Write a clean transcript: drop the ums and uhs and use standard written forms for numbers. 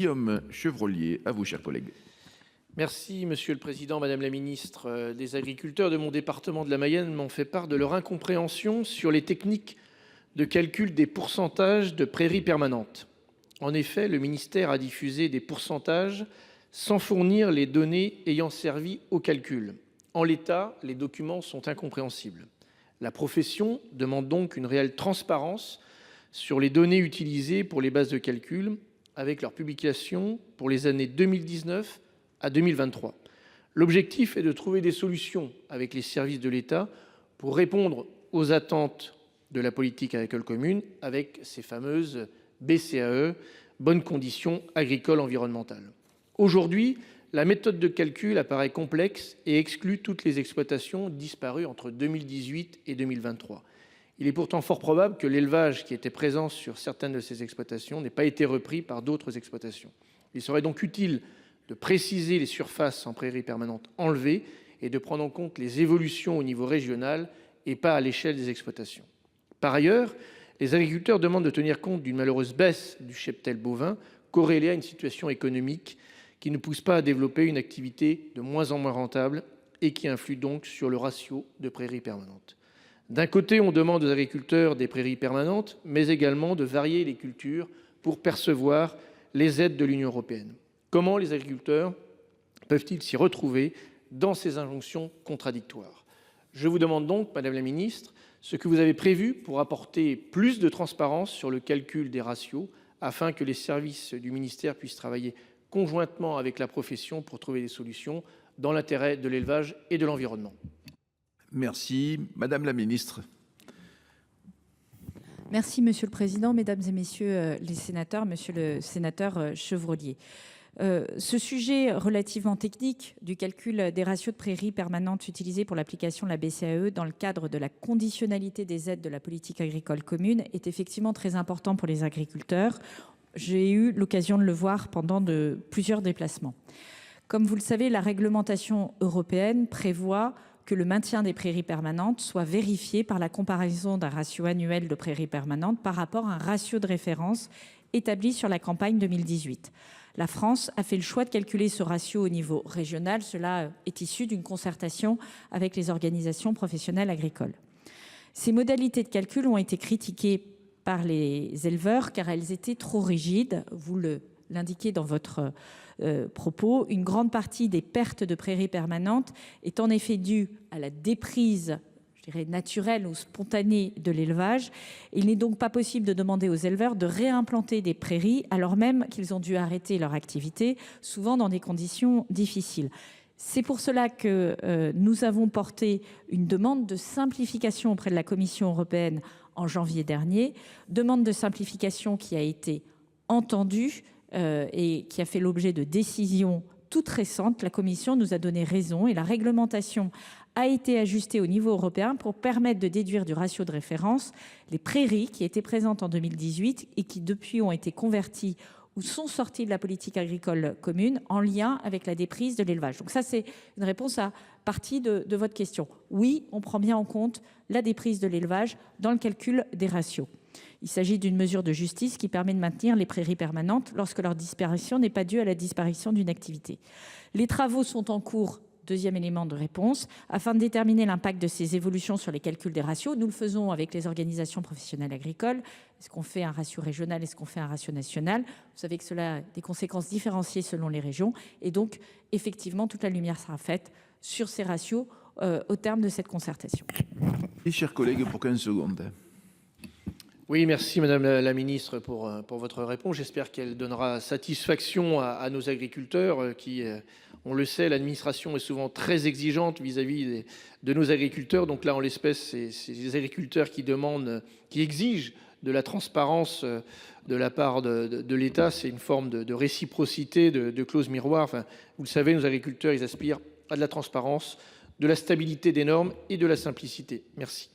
Guillaume Chevrollier, à vous, chers collègues. Merci, Monsieur le Président, Madame la Ministre. Les agriculteurs de mon département de la Mayenne m'ont fait part de leur incompréhension sur les techniques de calcul des pourcentages de prairies permanentes. En effet, le ministère a diffusé des pourcentages sans fournir les données ayant servi au calcul. En l'état, les documents sont incompréhensibles. La profession demande donc une réelle transparence sur les données utilisées pour les bases de calcul, avec leur publication pour les années 2019 à 2023. L'objectif est de trouver des solutions avec les services de l'État pour répondre aux attentes de la politique agricole commune avec ces fameuses BCAE, bonnes conditions agricoles environnementales. Aujourd'hui, la méthode de calcul apparaît complexe et exclut toutes les exploitations disparues entre 2018 et 2023. Il est pourtant fort probable que l'élevage qui était présent sur certaines de ces exploitations n'ait pas été repris par d'autres exploitations. Il serait donc utile de préciser les surfaces en prairies permanentes enlevées et de prendre en compte les évolutions au niveau régional et pas à l'échelle des exploitations. Par ailleurs, les agriculteurs demandent de tenir compte d'une malheureuse baisse du cheptel bovin corrélée à une situation économique qui ne pousse pas à développer une activité de moins en moins rentable et qui influe donc sur le ratio de prairies permanentes. D'un côté, on demande aux agriculteurs des prairies permanentes, mais également de varier les cultures pour percevoir les aides de l'Union européenne. Comment les agriculteurs peuvent-ils s'y retrouver dans ces injonctions contradictoires? Je vous demande donc, Madame la Ministre, ce que vous avez prévu pour apporter plus de transparence sur le calcul des ratios afin que les services du ministère puissent travailler conjointement avec la profession pour trouver des solutions dans l'intérêt de l'élevage et de l'environnement. Merci. Madame la Ministre. Merci, Monsieur le Président, Mesdames et Messieurs les sénateurs, Monsieur le sénateur Chevrollier. Ce sujet relativement technique du calcul des ratios de prairies permanentes utilisés pour l'application de la BCAE dans le cadre de la conditionnalité des aides de la politique agricole commune est effectivement très important pour les agriculteurs. J'ai eu l'occasion de le voir pendant plusieurs déplacements. Comme vous le savez, la réglementation européenne prévoit que le maintien des prairies permanentes soit vérifié par la comparaison d'un ratio annuel de prairies permanentes par rapport à un ratio de référence établi sur la campagne 2018. La France a fait le choix de calculer ce ratio au niveau régional. Cela est issu d'une concertation avec les organisations professionnelles agricoles. Ces modalités de calcul ont été critiquées par les éleveurs car elles étaient trop rigides. Vous l'indiquez dans votre propos, une grande partie des pertes de prairies permanentes est en effet due à la déprise, je dirais, naturelle ou spontanée de l'élevage. Il n'est donc pas possible de demander aux éleveurs de réimplanter des prairies alors même qu'ils ont dû arrêter leur activité, souvent dans des conditions difficiles. C'est pour cela que nous avons porté une demande de simplification auprès de la Commission européenne en janvier dernier, demande de simplification qui a été entendue et qui a fait l'objet de décisions toutes récentes. La Commission nous a donné raison et la réglementation a été ajustée au niveau européen pour permettre de déduire du ratio de référence les prairies qui étaient présentes en 2018 et qui depuis ont été converties ou sont sorties de la politique agricole commune en lien avec la déprise de l'élevage. Donc ça, c'est une réponse à partie de votre question. Oui, on prend bien en compte la déprise de l'élevage dans le calcul des ratios. Il s'agit d'une mesure de justice qui permet de maintenir les prairies permanentes lorsque leur disparition n'est pas due à la disparition d'une activité. Les travaux sont en cours, deuxième élément de réponse, afin de déterminer l'impact de ces évolutions sur les calculs des ratios. Nous le faisons avec les organisations professionnelles agricoles. Est-ce qu'on fait un ratio régional? Est-ce qu'on fait un ratio national? Vous savez que cela a des conséquences différenciées selon les régions. Et donc, effectivement, toute la lumière sera faite sur ces ratios au terme de cette concertation. Et chers collègues, pour 15 secondes. Oui, merci Madame la Ministre pour votre réponse. J'espère qu'elle donnera satisfaction à nos agriculteurs qui, on le sait, l'administration est souvent très exigeante vis-à-vis de nos agriculteurs. Donc là, en l'espèce, c'est les agriculteurs qui demandent, qui exigent de la transparence de la part de l'État. C'est une forme de réciprocité, de clause miroir. Enfin, vous le savez, nos agriculteurs, ils aspirent à de la transparence, de la stabilité des normes et de la simplicité. Merci.